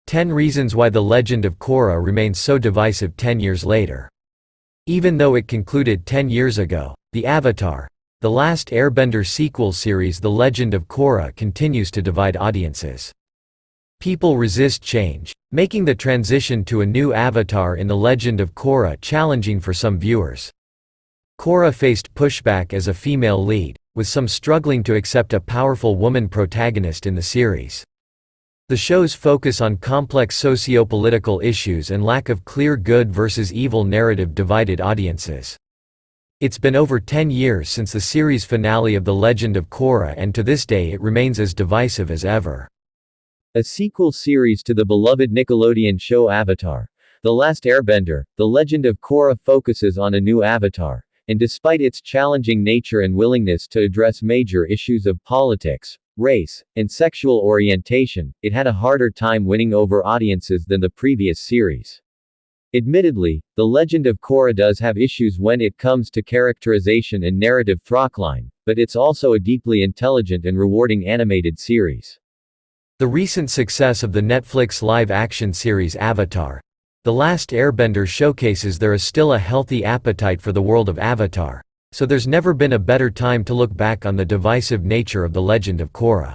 10 Reasons Why The Legend of Korra Remains So Divisive 10 Years Later. Even though it concluded 10 years ago, the Avatar: The Last Airbender sequel series The Legend of Korra continues to divide audiences. People resist change, making the transition to a new avatar in The Legend of Korra challenging for some viewers. Korra faced pushback as a female lead, with some struggling to accept a powerful woman protagonist in the series. The show's focus on complex socio-political issues and lack of clear good versus evil narrative divided audiences. It's been over 10 years since the series finale of The Legend of Korra, and to this day it remains as divisive as ever. A sequel series to the beloved Nickelodeon show Avatar: The Last Airbender, The Legend of Korra focuses on a new avatar, and despite its challenging nature and willingness to address major issues of politics, race, and sexual orientation, it had a harder time winning over audiences than the previous series. Admittedly, The Legend of Korra does have issues when it comes to characterization and narrative througline, but it's also a deeply intelligent and rewarding animated series. The recent success of the Netflix live-action series Avatar: The Last Airbender showcases there is still a healthy appetite for the world of Avatar, so there's never been a better time to look back on the divisive nature of The Legend of Korra.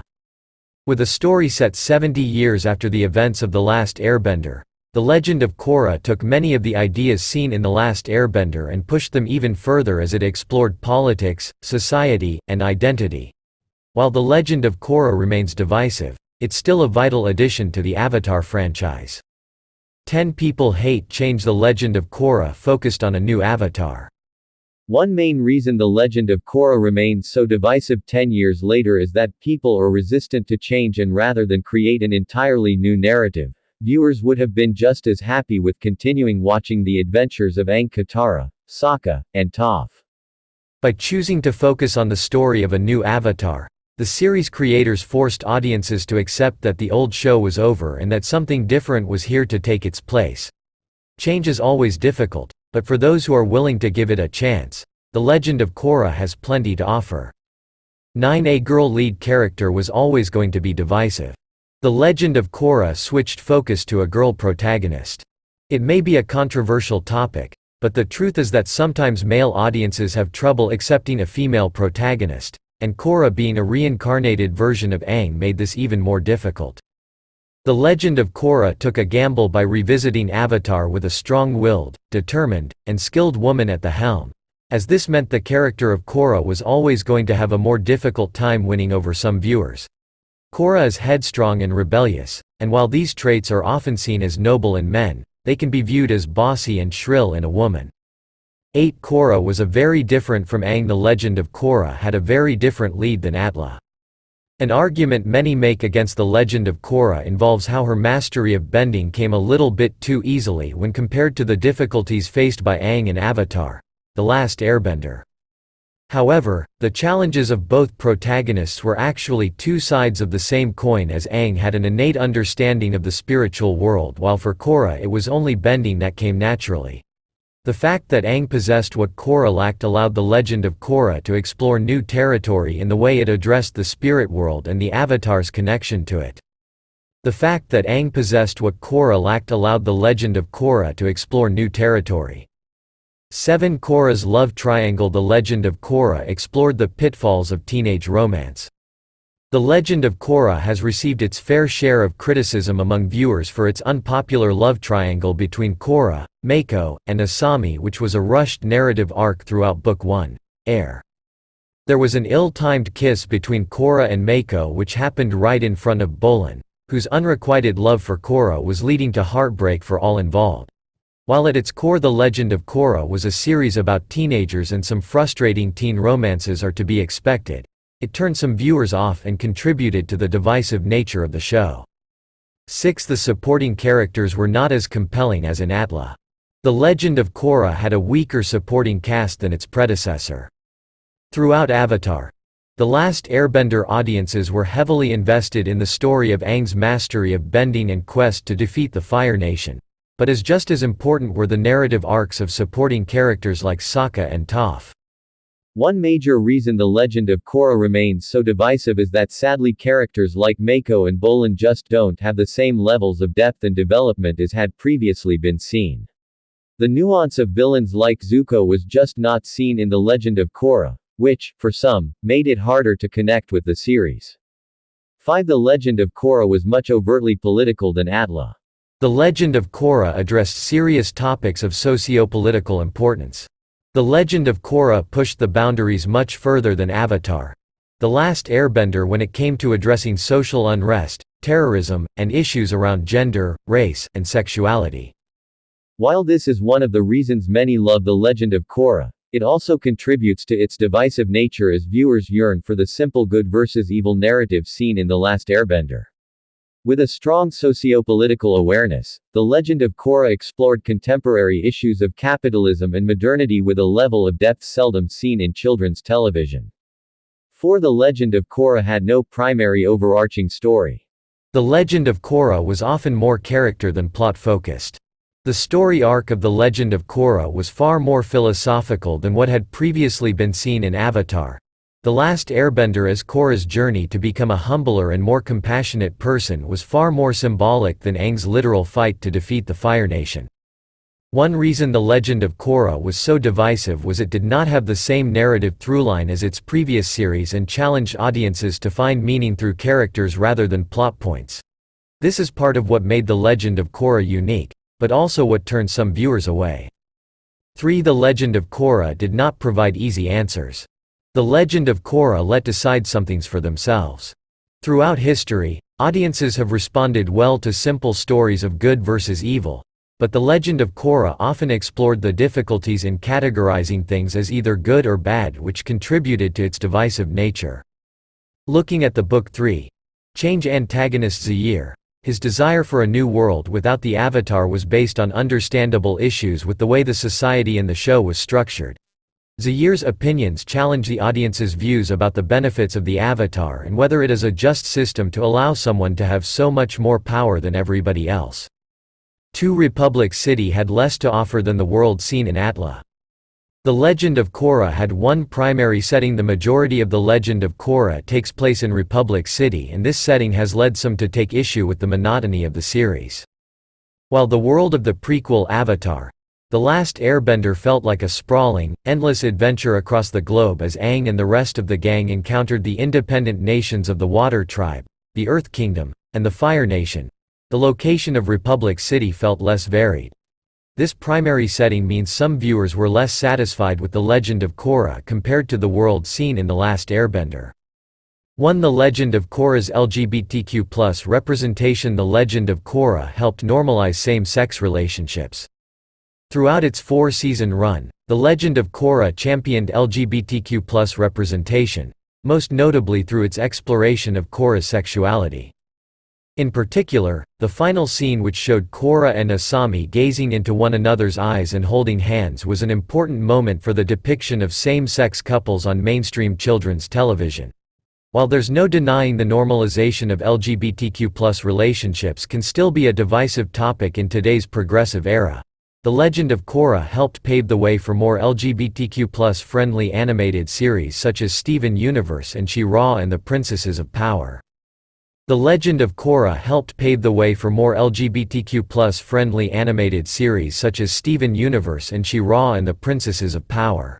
With a story set 70 years after the events of The Last Airbender, The Legend of Korra took many of the ideas seen in The Last Airbender and pushed them even further as it explored politics, society, and identity. While The Legend of Korra remains divisive, it's still a vital addition to the Avatar franchise. 10 People Hate Change. The Legend of Korra focused on a new avatar. One main reason The Legend of Korra remains so divisive 10 years later is that people are resistant to change, and rather than create an entirely new narrative, viewers would have been just as happy with continuing watching the adventures of Aang, Katara, Sokka, and Toph. By choosing to focus on the story of a new avatar, the series creators forced audiences to accept that the old show was over and that something different was here to take its place. Change is always difficult, but for those who are willing to give it a chance, The Legend of Korra has plenty to offer. 9 A girl lead character was always going to be divisive. The Legend of Korra switched focus to a girl protagonist. It may be a controversial topic, but the truth is that sometimes male audiences have trouble accepting a female protagonist, and Korra being a reincarnated version of Aang made this even more difficult. The Legend of Korra took a gamble by revisiting Avatar with a strong-willed, determined, and skilled woman at the helm, as this meant the character of Korra was always going to have a more difficult time winning over some viewers. Korra is headstrong and rebellious, and while these traits are often seen as noble in men, they can be viewed as bossy and shrill in a woman. 8 Korra was a very different from Aang. The Legend of Korra had a very different lead than Atla. An argument many make against The Legend of Korra involves how her mastery of bending came a little bit too easily when compared to the difficulties faced by Aang in Avatar: The Last Airbender. However, the challenges of both protagonists were actually two sides of the same coin, as Aang had an innate understanding of the spiritual world, while for Korra it was only bending that came naturally. The fact that Aang possessed what Korra lacked allowed The Legend of Korra to explore new territory in the way it addressed the spirit world and the Avatar's connection to it. The fact that Aang possessed what Korra lacked allowed The Legend of Korra to explore new territory. 7 Korra's love triangle. The Legend of Korra explored the pitfalls of teenage romance. The Legend of Korra has received its fair share of criticism among viewers for its unpopular love triangle between Korra, Mako, and Asami, which was a rushed narrative arc throughout Book 1, Air. There was an ill-timed kiss between Korra and Mako which happened right in front of Bolin, whose unrequited love for Korra was leading to heartbreak for all involved. While at its core The Legend of Korra was a series about teenagers and some frustrating teen romances are to be expected, it turned some viewers off and contributed to the divisive nature of the show. 6 The supporting characters were not as compelling as in Atla. The Legend of Korra had a weaker supporting cast than its predecessor. Throughout Avatar: The Last Airbender, audiences were heavily invested in the story of Aang's mastery of bending and quest to defeat the Fire Nation, but just as important were the narrative arcs of supporting characters like Sokka and Toph. One major reason The Legend of Korra remains so divisive is that sadly characters like Mako and Bolin just don't have the same levels of depth and development as had previously been seen. The nuance of villains like Zuko was just not seen in The Legend of Korra, which, for some, made it harder to connect with the series. 5. The Legend of Korra was much overtly political than Atla. The Legend of Korra addressed serious topics of socio-political importance. The Legend of Korra pushed the boundaries much further than Avatar: The Last Airbender when it came to addressing social unrest, terrorism, and issues around gender, race, and sexuality. While this is one of the reasons many love The Legend of Korra, it also contributes to its divisive nature as viewers yearn for the simple good versus evil narrative seen in The Last Airbender. With a strong socio-political awareness, The Legend of Korra explored contemporary issues of capitalism and modernity with a level of depth seldom seen in children's television. 4. The Legend of Korra had no primary overarching story. The Legend of Korra was often more character than plot-focused. The story arc of The Legend of Korra was far more philosophical than what had previously been seen in Avatar: The Last Airbender, as Korra's journey to become a humbler and more compassionate person was far more symbolic than Aang's literal fight to defeat the Fire Nation. One reason The Legend of Korra was so divisive was it did not have the same narrative throughline as its previous series and challenged audiences to find meaning through characters rather than plot points. This is part of what made The Legend of Korra unique, but also what turned some viewers away. 3. The Legend of Korra did not provide easy answers. The Legend of Korra let decide somethings for themselves. Throughout history, audiences have responded well to simple stories of good versus evil, but The Legend of Korra often explored the difficulties in categorizing things as either good or bad, which contributed to its divisive nature. Looking at the Book 3. Change antagonist Zaire. His desire for a new world without the Avatar was based on understandable issues with the way the society in the show was structured. Zaire's opinions challenge the audience's views about the benefits of the Avatar and whether it is a just system to allow someone to have so much more power than everybody else. 2. Republic City had less to offer than the world seen in Atla. The Legend of Korra had one primary setting. The majority of The Legend of Korra takes place in Republic City, and this setting has led some to take issue with the monotony of the series. While the world of the prequel Avatar: The Last Airbender felt like a sprawling, endless adventure across the globe as Aang and the rest of the gang encountered the independent nations of the Water Tribe, the Earth Kingdom, and the Fire Nation, the location of Republic City felt less varied. This primary setting means some viewers were less satisfied with The Legend of Korra compared to the world seen in The Last Airbender. 1. The Legend of Korra's LGBTQ+ representation. The Legend of Korra helped normalize same-sex relationships. Throughout its 4-season run, The Legend of Korra championed LGBTQ+ representation, most notably through its exploration of Korra's sexuality. In particular, the final scene, which showed Korra and Asami gazing into one another's eyes and holding hands, was an important moment for the depiction of same-sex couples on mainstream children's television. While there's no denying the normalization of LGBTQ+ relationships can still be a divisive topic in today's progressive era, The Legend of Korra helped pave the way for more LGBTQ+ friendly animated series such as Steven Universe and She-Ra and the Princesses of Power. The Legend of Korra helped pave the way for more LGBTQ+ friendly animated series such as Steven Universe and She-Ra and the Princesses of Power.